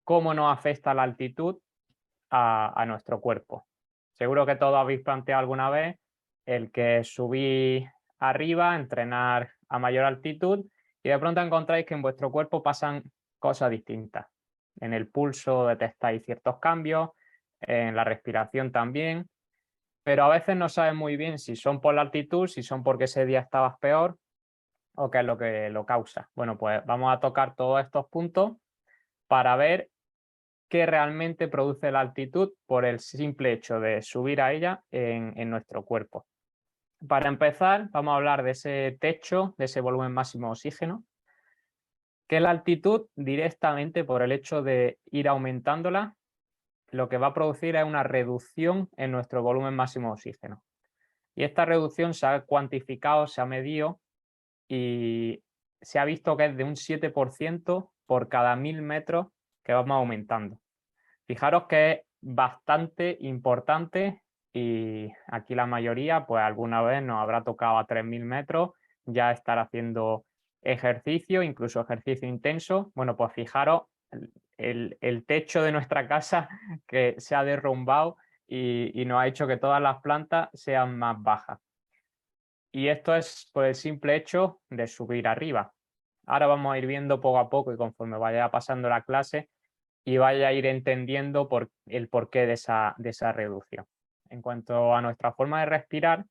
cómo nos afecta la altitud a nuestro cuerpo. Seguro que todos habéis planteado alguna vez el que subís arriba, entrenar a mayor altitud y de pronto encontráis que en vuestro cuerpo pasan cosas distintas. En el pulso detectáis ciertos cambios, en la respiración también, pero a veces no sabes muy bien si son por la altitud, si son porque ese día estabas peor o qué es lo que lo causa. Bueno, pues vamos a tocar todos estos puntos para ver qué realmente produce la altitud por el simple hecho de subir a ella en nuestro cuerpo. Para empezar, vamos a hablar de ese techo, de ese volumen máximo de oxígeno, que la altitud directamente por el hecho de ir aumentándola, lo que va a producir es una reducción en nuestro volumen máximo de oxígeno. Y esta reducción se ha cuantificado, se ha medido y se ha visto que es de un 7% por cada 1000 metros que vamos aumentando. Fijaros que es bastante importante y aquí la mayoría, pues alguna vez nos habrá tocado a 3000 metros ya estar haciendo ejercicio, incluso ejercicio intenso. Bueno, pues fijaros el techo de nuestra casa que se ha derrumbado y nos ha hecho que todas las plantas sean más bajas. Y esto es por el simple hecho de subir arriba. Ahora vamos a ir viendo poco a poco y conforme vaya pasando la clase y vaya a ir entendiendo el porqué de esa reducción. En cuanto a nuestra forma de respirar,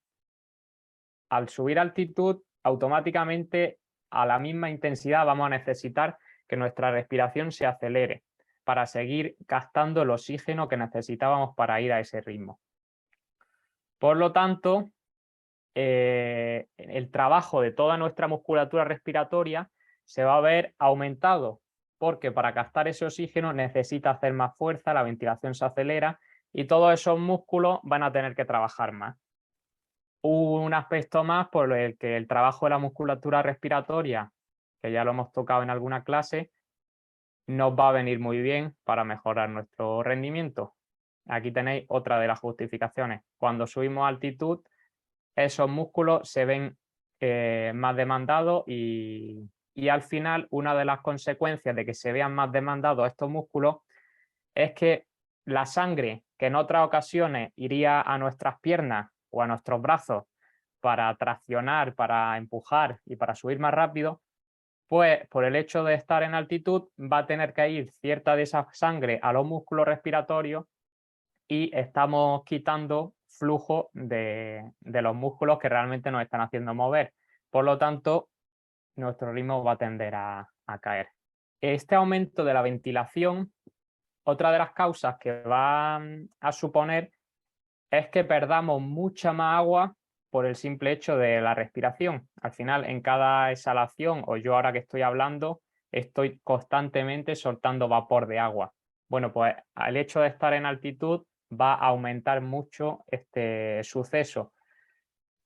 al subir altitud, automáticamente a la misma intensidad vamos a necesitar que nuestra respiración se acelere para seguir gastando el oxígeno que necesitábamos para ir a ese ritmo. Por lo tanto, el trabajo de toda nuestra musculatura respiratoria se va a ver aumentado porque para captar ese oxígeno necesita hacer más fuerza, la ventilación se acelera y todos esos músculos van a tener que trabajar más. Un aspecto más por el que el trabajo de la musculatura respiratoria, que ya lo hemos tocado en alguna clase, nos va a venir muy bien para mejorar nuestro rendimiento. Aquí tenéis otra de las justificaciones. Cuando subimos a altitud, esos músculos se ven más demandados y al final una de las consecuencias de que se vean más demandados estos músculos es que la sangre que en otras ocasiones iría a nuestras piernas o a nuestros brazos para traccionar, para empujar y para subir más rápido, pues por el hecho de estar en altitud va a tener que ir cierta de esa sangre a los músculos respiratorios y estamos quitando flujo de los músculos que realmente nos están haciendo mover. Por lo tanto, nuestro ritmo va a tender a caer. Este aumento de la ventilación, otra de las causas que va a suponer es que perdamos mucha más agua por el simple hecho de la respiración. Al final, en cada exhalación, o yo ahora que estoy hablando, estoy constantemente soltando vapor de agua. Bueno, pues el hecho de estar en altitud va a aumentar mucho este suceso.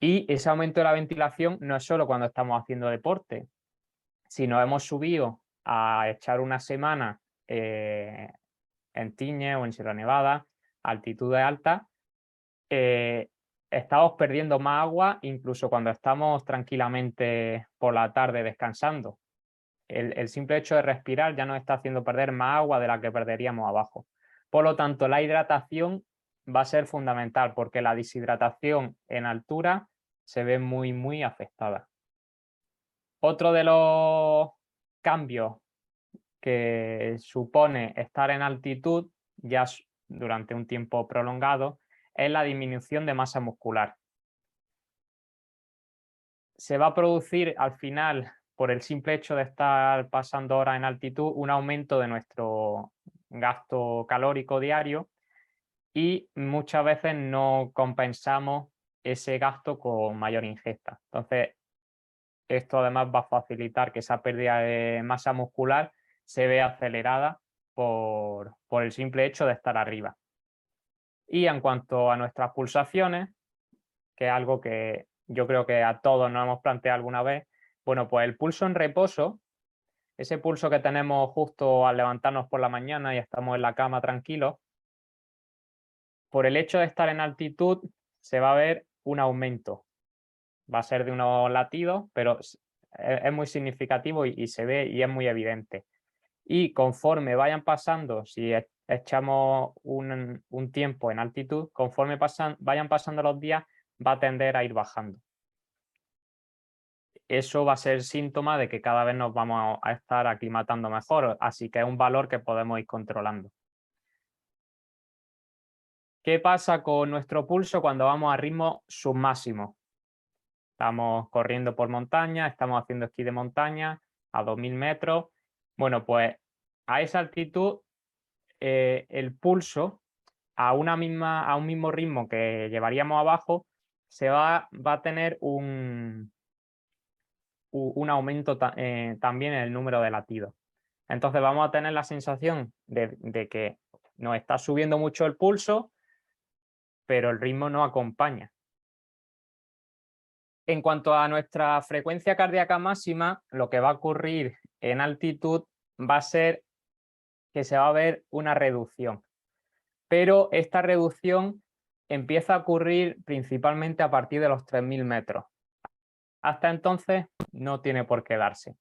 Y ese aumento de la ventilación no es solo cuando estamos haciendo deporte. Si nos hemos subido a echar una semana en Tiñe o en Sierra Nevada, altitudes altas, estamos perdiendo más agua incluso cuando estamos tranquilamente por la tarde descansando. El simple hecho de respirar ya nos está haciendo perder más agua de la que perderíamos abajo. Por lo tanto, la hidratación va a ser fundamental porque la deshidratación en altura se ve muy, muy afectada. Otro de los cambios que supone estar en altitud ya durante un tiempo prolongado es la disminución de masa muscular. Se va a producir al final, por el simple hecho de estar pasando horas en altitud, un aumento de nuestro gasto calórico diario y muchas veces no compensamos ese gasto con mayor ingesta. Entonces, esto además va a facilitar que esa pérdida de masa muscular se vea acelerada por el simple hecho de estar arriba. Y en cuanto a nuestras pulsaciones, que es algo que yo creo que a todos nos hemos planteado alguna vez, bueno, pues el pulso en reposo, ese pulso que tenemos justo al levantarnos por la mañana y estamos en la cama tranquilos, por el hecho de estar en altitud se va a ver un aumento. Va a ser de unos latidos, pero es muy significativo y se ve y es muy evidente. y conforme vayan pasando, si echamos un tiempo en altitud, conforme vayan pasando los días, va a tender a ir bajando. Eso va a ser síntoma de que cada vez nos vamos a estar aclimatando mejor, así que es un valor que podemos ir controlando. ¿Qué pasa con nuestro pulso cuando vamos a ritmo submáximo? Estamos corriendo por montaña, estamos haciendo esquí de montaña a 2000 metros. Bueno, pues a esa altitud el pulso a un mismo ritmo que llevaríamos abajo va a tener un aumento también en el número de latidos. Entonces vamos a tener la sensación de que nos está subiendo mucho el pulso, pero el ritmo no acompaña. En cuanto a nuestra frecuencia cardíaca máxima, lo que va a ocurrir en altitud va a ser que se va a ver una reducción. Pero esta reducción empieza a ocurrir principalmente a partir de los 3000 metros. Hasta entonces no tiene por qué darse.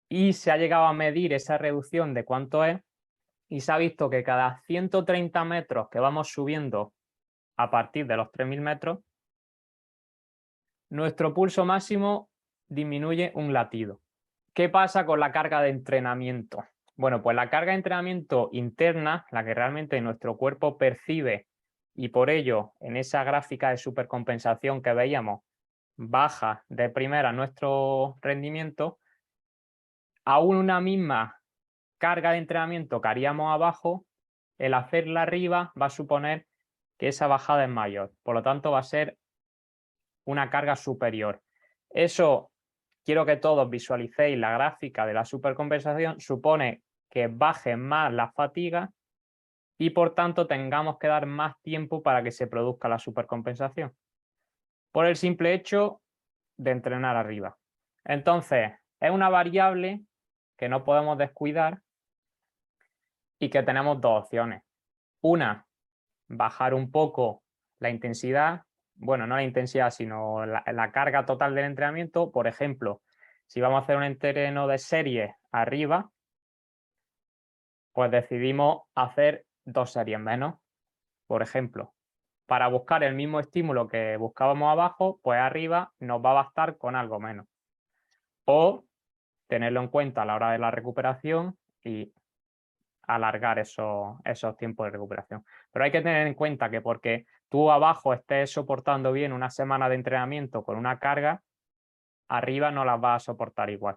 Y se ha llegado a medir esa reducción de cuánto es y se ha visto que cada 130 metros que vamos subiendo a partir de los 3000 metros, nuestro pulso máximo disminuye un latido. ¿Qué pasa con la carga de entrenamiento? Bueno, pues la carga de entrenamiento interna, la que realmente nuestro cuerpo percibe y por ello en esa gráfica de supercompensación que veíamos baja de primera nuestro rendimiento, aún una misma carga de entrenamiento que haríamos abajo, el hacerla arriba va a suponer que esa bajada es mayor. Por lo tanto, va a ser una carga superior. Eso, quiero que todos visualicéis la gráfica de la supercompensación, supone que baje más la fatiga y por tanto tengamos que dar más tiempo para que se produzca la supercompensación. Por el simple hecho de entrenar arriba. Entonces, es una variable que no podemos descuidar y que tenemos dos opciones. Una, bajar un poco la intensidad, bueno, no la intensidad, sino la carga total del entrenamiento. Por ejemplo, si vamos a hacer un entreno de serie arriba, pues decidimos hacer 2 series menos, por ejemplo. Para buscar el mismo estímulo que buscábamos abajo, pues arriba nos va a bastar con algo menos. O tenerlo en cuenta a la hora de la recuperación y alargar esos tiempos de recuperación. Pero hay que tener en cuenta que porque tú abajo estés soportando bien una semana de entrenamiento con una carga, arriba no las vas a soportar igual.